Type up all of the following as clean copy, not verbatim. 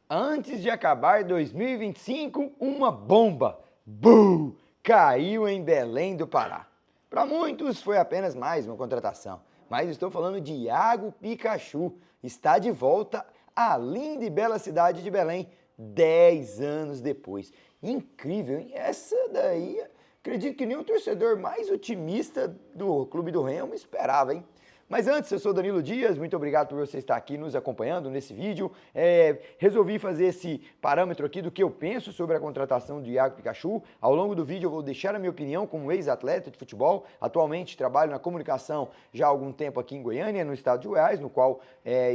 Antes de acabar 2025, uma bomba, BUM! Caiu em Belém do Pará. Para muitos foi apenas mais uma contratação, mas estou falando de Iago Pikachu. Está de volta à linda e bela cidade de Belém, 10 anos depois. Incrível, hein? Essa daí, acredito que nem o torcedor mais otimista do Clube do Remo esperava, hein? Mas antes, eu sou Danilo Dias, muito obrigado por você estar aqui nos acompanhando nesse vídeo. Resolvi fazer esse parâmetro aqui do que eu penso sobre a contratação de Iago Pikachu. Ao longo do vídeo eu vou deixar a minha opinião como ex-atleta de futebol. Atualmente trabalho na comunicação já há algum tempo aqui em Goiânia, no estado de Goiás, no qual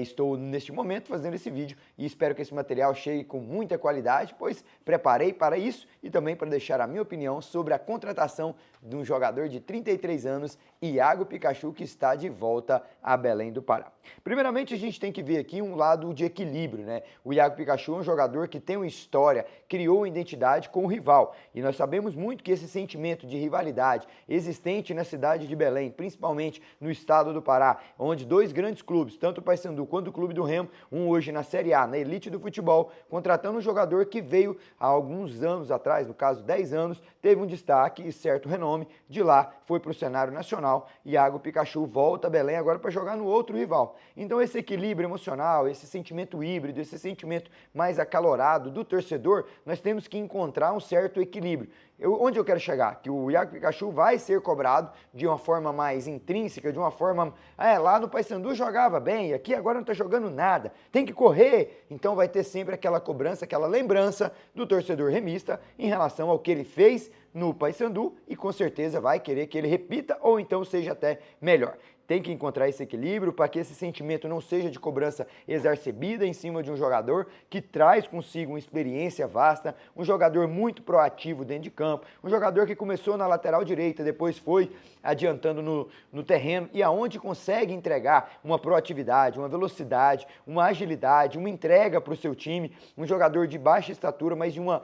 estou neste momento fazendo esse vídeo e espero que esse material chegue com muita qualidade, pois preparei para isso e também para deixar a minha opinião sobre a contratação de um jogador de 33 anos, Iago Pikachu, que está de volta a Belém do Pará. Primeiramente, a gente tem que ver aqui um lado de equilíbrio, né? O Iago Pikachu é um jogador que tem uma história, criou uma identidade com o rival. E nós sabemos muito que esse sentimento de rivalidade existente na cidade de Belém, principalmente no estado do Pará, onde dois grandes clubes, tanto o Paysandu quanto o Clube do Remo, um hoje na Série A, na elite do futebol, contratando um jogador que veio há alguns anos atrás, no caso 10 anos, teve um destaque e certo renome, de lá foi para o cenário nacional. Iago Pikachu volta a Belém agora para jogar no outro rival. Então esse equilíbrio emocional, esse sentimento híbrido, esse sentimento mais acalorado do torcedor, nós temos que encontrar um certo equilíbrio. Onde eu quero chegar? Que o Iago Pikachu vai ser cobrado de uma forma mais intrínseca, de uma forma... lá no Paysandu jogava bem, aqui agora não está jogando nada, tem que correr. Então vai ter sempre aquela cobrança, aquela lembrança do torcedor remista em relação ao que ele fez no Paysandu e com certeza vai querer que ele repita ou então seja até melhor. Tem que encontrar esse equilíbrio para que esse sentimento não seja de cobrança exacerbada em cima de um jogador que traz consigo uma experiência vasta, um jogador muito proativo dentro de campo, um jogador que começou na lateral direita, depois foi adiantando no terreno e aonde consegue entregar uma proatividade, uma velocidade, uma agilidade, uma entrega para o seu time, um jogador de baixa estatura, mas de uma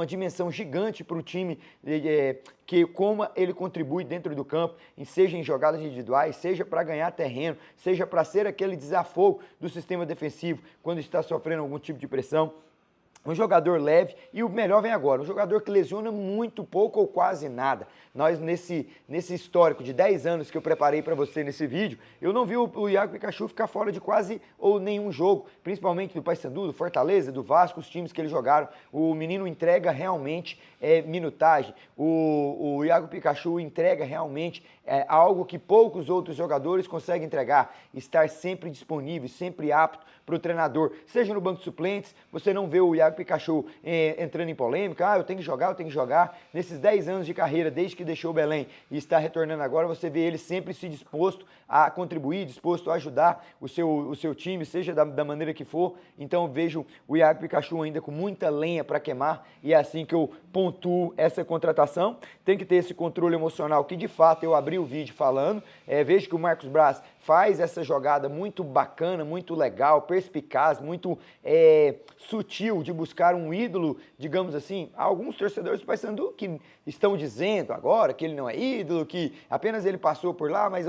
dimensão gigante para o time, que como ele contribui dentro do campo, seja em jogadas individuais, seja para ganhar terreno, seja para ser aquele desafogo do sistema defensivo quando está sofrendo algum tipo de pressão. Um jogador leve e o melhor vem agora, um jogador que lesiona muito pouco ou quase nada. Nós, nesse histórico de 10 anos que eu preparei para você nesse vídeo, eu não vi o Iago Pikachu ficar fora de quase ou nenhum jogo, principalmente do Paysandu, do Fortaleza, do Vasco, os times que eles jogaram. O menino entrega realmente minutagem, o Iago Pikachu entrega realmente algo que poucos outros jogadores conseguem entregar, estar sempre disponível, sempre apto para o treinador, seja no banco de suplentes. Você não vê o Iago Pikachu entrando em polêmica, eu tenho que jogar. Nesses 10 anos de carreira, desde que deixou o Belém e está retornando agora, você vê ele sempre se disposto a contribuir, disposto a ajudar o seu time, seja da maneira que for. Então eu vejo o Iago Pikachu ainda com muita lenha para queimar e é assim que eu pontuo essa contratação. Tem que ter esse controle emocional que de fato eu abri o vídeo falando, vejo que o Marcos Braz faz essa jogada muito bacana, muito legal, perspicaz, muito sutil de buscar um ídolo, digamos assim. Alguns torcedores do Paysandu que estão dizendo agora que ele não é ídolo, que apenas ele passou por lá, mas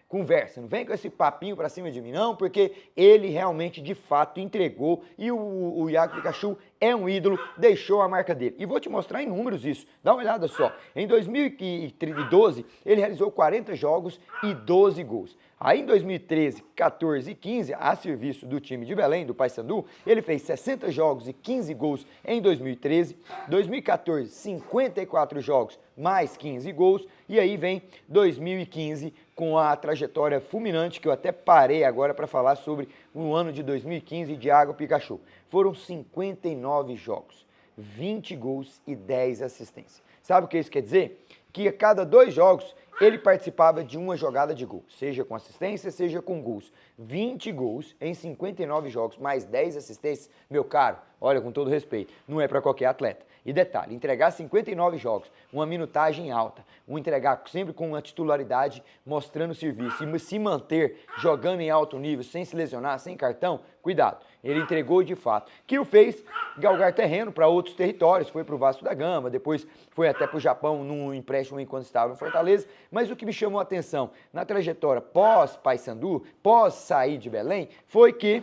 conversa, não vem com esse papinho pra cima de mim não, porque ele realmente de fato entregou e o Iago Pikachu é um ídolo, deixou a marca dele. E vou te mostrar em números isso, dá uma olhada só. Em 2012, ele realizou 40 jogos e 12 gols. Aí em 2013, 14 e 15, a serviço do time de Belém, do Paysandu, ele fez 60 jogos e 15 gols em 2013. 2014, 54 jogos mais 15 gols. E aí vem 2015 com a trajetória fulminante, que eu até parei agora para falar sobre o ano de 2015 de Iago Pikachu. Foram 59 jogos, 20 gols e 10 assistências. Sabe o que isso quer dizer? Que a cada 2 jogos ele participava de uma jogada de gol, seja com assistência, seja com gols. 20 gols em 59 jogos, mais 10 assistências, meu caro, olha, com todo respeito, não é para qualquer atleta. E detalhe, entregar 59 jogos, uma minutagem alta, entregar sempre com uma titularidade, mostrando serviço, e se manter jogando em alto nível, sem se lesionar, sem cartão, cuidado. Ele entregou de fato, que o fez galgar terreno para outros territórios, foi para o Vasco da Gama, depois foi até para o Japão num empréstimo enquanto estava no Fortaleza, mas o que me chamou a atenção na trajetória pós-Paysandu, pós sair de Belém, foi que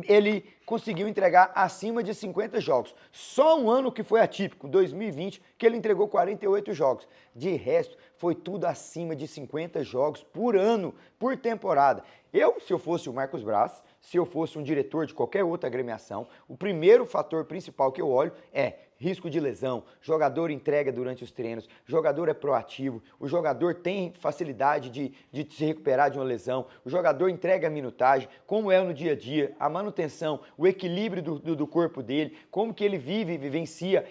ele conseguiu entregar acima de 50 jogos. Só um ano que foi atípico, 2020, que ele entregou 48 jogos. De resto, foi tudo acima de 50 jogos por ano, por temporada. Se eu fosse o Marcos Braz, se eu fosse um diretor de qualquer outra agremiação, o primeiro fator principal que eu olho é risco de lesão, jogador entrega durante os treinos, jogador é proativo, o jogador tem facilidade de se recuperar de uma lesão, o jogador entrega a minutagem, como é no dia a dia, a manutenção, o equilíbrio do corpo dele, como que ele vive e vivencia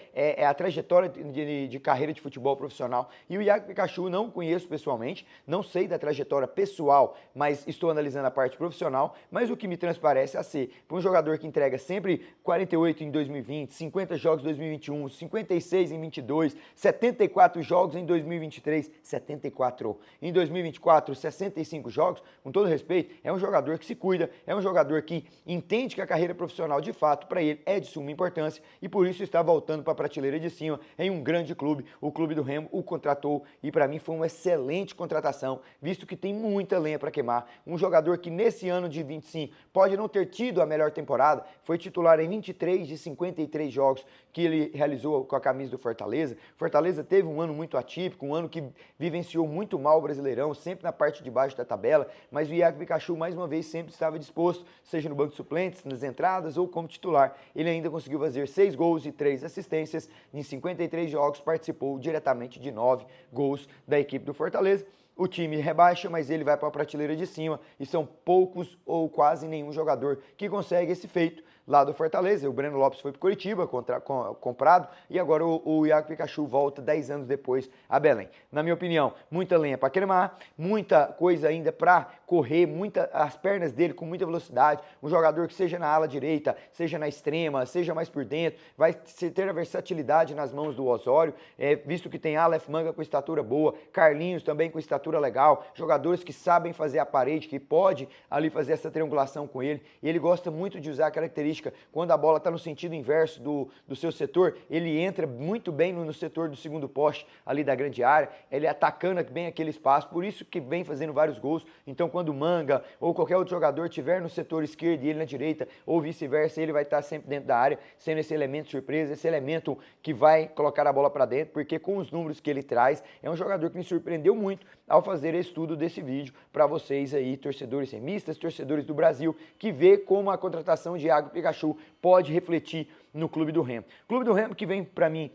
a trajetória de carreira de futebol profissional. E o Iago Pikachu não o conheço pessoalmente, não sei da trajetória pessoal, mas estou analisando a parte profissional, mas o que me transparece a ser, para um jogador que entrega sempre 48 em 2020, 50 jogos em 2021, 56 em 22, 74 jogos em 2023, 74 em 2024, 65 jogos, com todo respeito, é um jogador que se cuida, é um jogador que entende que a carreira profissional de fato para ele é de suma importância e por isso está voltando para a prateleira de cima em um grande clube. O Clube do Remo o contratou e para mim foi uma excelente contratação, visto que tem muita lenha para queimar. Um jogador que nesse ano de 25 pode não ter tido a melhor temporada, foi titular em 23 de 53 jogos que ele realizou com a camisa do Fortaleza. Fortaleza teve um ano muito atípico, um ano que vivenciou muito mal o Brasileirão, sempre na parte de baixo da tabela, mas o Iago Pikachu mais uma vez sempre estava disposto, seja no banco de suplentes, nas entradas ou como titular. Ele ainda conseguiu fazer 6 gols e 3 assistências, em 53 jogos participou diretamente de 9 gols da equipe do Fortaleza. O time rebaixa, mas ele vai para a prateleira de cima e são poucos ou quase nenhum jogador que consegue esse feito lá do Fortaleza. O Breno Lopes foi para o Curitiba, comprado, e agora o Iago Pikachu volta 10 anos depois a Belém. Na minha opinião, muita lenha para queimar, muita coisa ainda para correr, as pernas dele com muita velocidade, um jogador que seja na ala direita, seja na extrema, seja mais por dentro, vai ter a versatilidade nas mãos do Osório, visto que tem Aleph Manga com estatura boa, Carlinhos também com estatura legal, jogadores que sabem fazer a parede, que pode ali fazer essa triangulação com ele, e ele gosta muito de usar a característica, quando a bola está no sentido inverso do seu setor, ele entra muito bem no setor do segundo poste ali da grande área, ele atacando bem aquele espaço, por isso que vem fazendo vários gols. Então quando o Manga ou qualquer outro jogador estiver no setor esquerdo e ele na direita, ou vice-versa, ele vai estar sempre dentro da área, sendo esse elemento surpresa, esse elemento que vai colocar a bola para dentro, porque com os números que ele traz, é um jogador que me surpreendeu muito ao fazer esse estudo desse vídeo para vocês aí, torcedores remistas, torcedores do Brasil, que vê como a contratação de Iago Pikachu pode refletir no Clube do Remo. Clube do Remo que vem, para mim,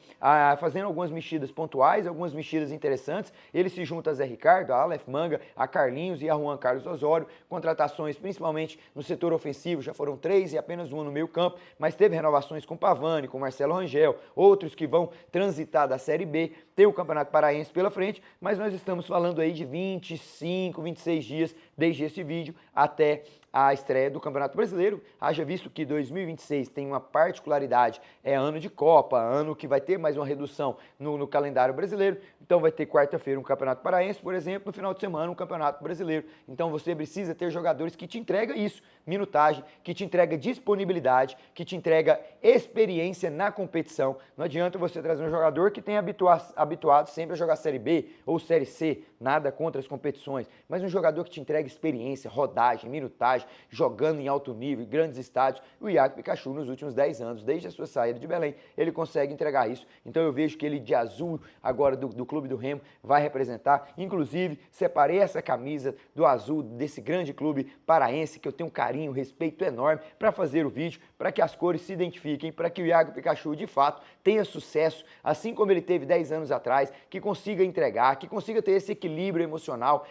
fazendo algumas mexidas pontuais, algumas mexidas interessantes. Ele se junta a Zé Ricardo, a Aleph Manga, a Carlinhos e a Juan Carlos Osório. Contratações principalmente no setor ofensivo, já foram 3 e apenas 1 no meio campo, mas teve renovações com Pavani, com Marcelo Rangel, outros que vão transitar da Série B. Tem o Campeonato Paraense pela frente, mas nós estamos falando aí de 25, 26 dias desde esse vídeo até a estreia do Campeonato Brasileiro, haja visto que 2026 tem uma particularidade, é ano de Copa, ano que vai ter mais uma redução no calendário brasileiro, então vai ter quarta-feira um Campeonato Paraense, por exemplo, no final de semana um Campeonato Brasileiro, então você precisa ter jogadores que te entregam isso, minutagem, que te entrega disponibilidade, que te entrega experiência na competição. Não adianta você trazer um jogador que tenha habituado sempre a jogar Série B ou Série C, nada contra as competições, mas um jogador que te entrega experiência, rodagem, minutagem, jogando em alto nível, em grandes estádios. O Iago Pikachu, nos últimos 10 anos, desde a sua saída de Belém, ele consegue entregar isso. Então eu vejo que ele de azul, agora do Clube do Remo, vai representar. Inclusive, separei essa camisa do azul desse grande clube paraense, que eu tenho um carinho, um respeito enorme, para fazer o vídeo, para que as cores se identifiquem, para que o Iago Pikachu, de fato, tenha sucesso, assim como ele teve 10 anos atrás, que consiga entregar, que consiga ter esse equilíbrio emocional,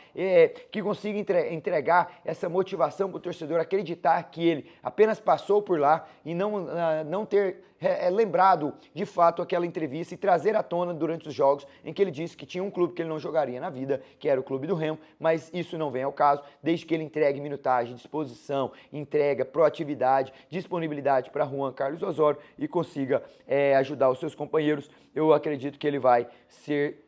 que consiga entregar essa motivação para o torcedor acreditar que ele apenas passou por lá e não ter lembrado de fato aquela entrevista e trazer à tona durante os jogos em que ele disse que tinha um clube que ele não jogaria na vida, que era o Clube do Remo, mas isso não vem ao caso, desde que ele entregue minutagem, disposição, entrega, proatividade, disponibilidade para Juan Carlos Osório e consiga ajudar os seus companheiros. Eu acredito que ele vai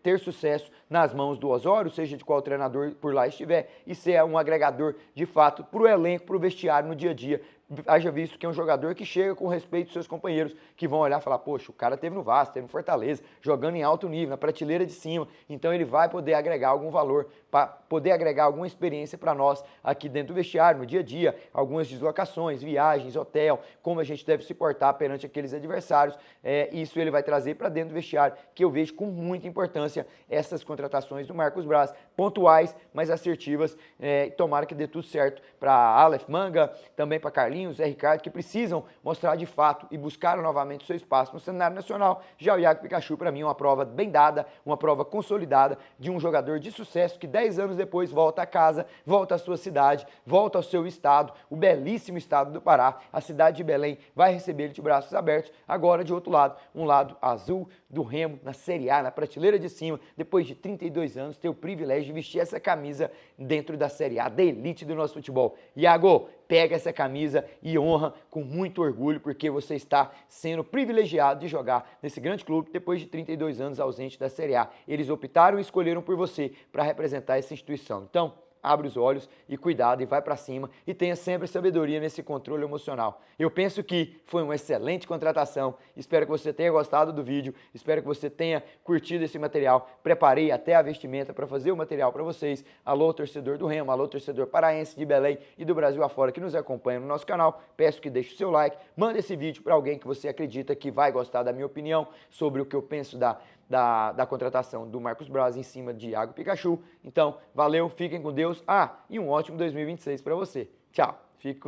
ter sucesso nas mãos do Osório, seja de qual treinador por lá estiver, e ser um agregador de fato para o elenco, para o vestiário no dia a dia, haja visto que é um jogador que chega com respeito dos seus companheiros, que vão olhar e falar, poxa, o cara teve no Vasco, teve no Fortaleza, jogando em alto nível, na prateleira de cima, então ele vai poder agregar algum valor, para poder agregar alguma experiência para nós aqui dentro do vestiário, no dia a dia, algumas deslocações, viagens, hotel, como a gente deve se portar perante aqueles adversários, isso ele vai trazer para dentro do vestiário, que eu vejo com muita importância essas contratações do Marcos Braz, pontuais, mas assertivas, tomara que dê tudo certo para Aleph Manga, também para Carlinhos, Zé Ricardo, que precisam mostrar de fato e buscar novamente o seu espaço no cenário nacional. Já o Iago Pikachu, para mim, é uma prova bem dada, uma prova consolidada de um jogador de sucesso que 10 anos depois volta a casa, volta à sua cidade, volta ao seu estado, o belíssimo estado do Pará, a cidade de Belém vai receber ele de braços abertos, agora de outro lado, um lado azul do Remo, na Série A, na prateleira de cima, depois de 32 anos, ter o privilégio de vestir essa camisa dentro da Série A, da elite do nosso futebol. Iago, pega essa camisa e honra com muito orgulho, porque você está sendo privilegiado de jogar nesse grande clube depois de 32 anos ausente da Série A. Eles optaram e escolheram por você para representar essa instituição. Então, abre os olhos e cuidado e vai para cima e tenha sempre sabedoria nesse controle emocional. Eu penso que foi uma excelente contratação, espero que você tenha gostado do vídeo, espero que você tenha curtido esse material, preparei até a vestimenta para fazer o material para vocês. Alô, torcedor do Remo, alô, torcedor paraense de Belém e do Brasil afora que nos acompanha no nosso canal, peço que deixe o seu like, manda esse vídeo para alguém que você acredita que vai gostar da minha opinião sobre o que eu penso da contratação do Marcos Braz em cima de Iago Pikachu. Então, valeu, fiquem com Deus. E um ótimo 2026 para você. Tchau, fique com Deus.